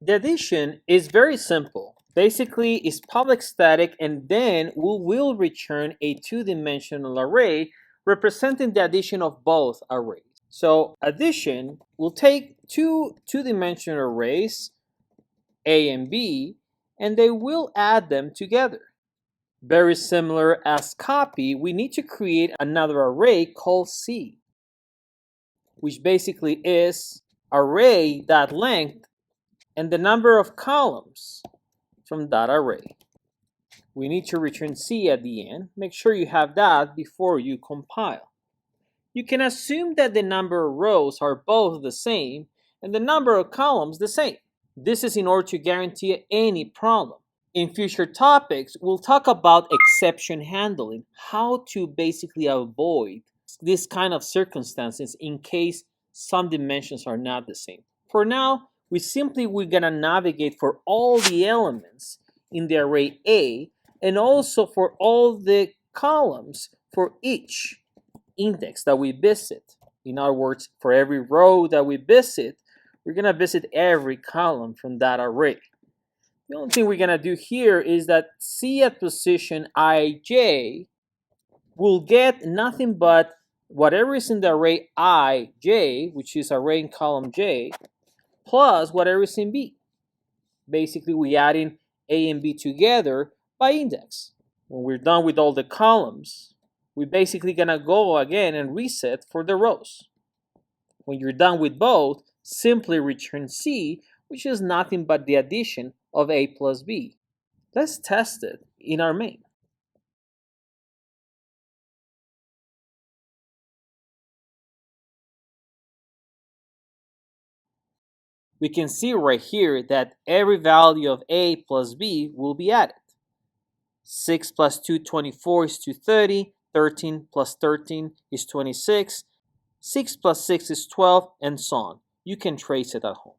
The addition is very simple. Basically, it's public static, and then we will return a two-dimensional array representing the addition of both arrays. So addition will take two-dimensional arrays, A and B, and they will add them together. Very similar as copy, we need to create another array called C, which basically is array.length and the number of columns from that array. We need to return C at the end. Make sure you have that before you compile. You can assume that the number of rows are both the same and the number of columns the same. This is in order to guarantee any problem. In future topics, we'll talk about exception handling, how to basically avoid this kind of circumstances in case some dimensions are not the same. For now, we're gonna navigate for all the elements in the array A and also for all the columns for each index that we visit. In other words, for every row that we visit, we're gonna visit every column from that array. The only thing we're gonna do here is that C at position ij will get nothing but whatever is in the array ij, which is array in column j, plus whatever is in B. Basically, we add in A and B together by index. When we're done with all the columns, we're basically gonna go again and reset for the rows. When you're done with both, simply return C, which is nothing but the addition of A plus B. Let's test it in our main. We can see right here that every value of A plus B will be added. 6 plus 2, 24 is 230, 13 plus 13 is 26, 6 plus 6 is 12, and so on. You can trace it at home.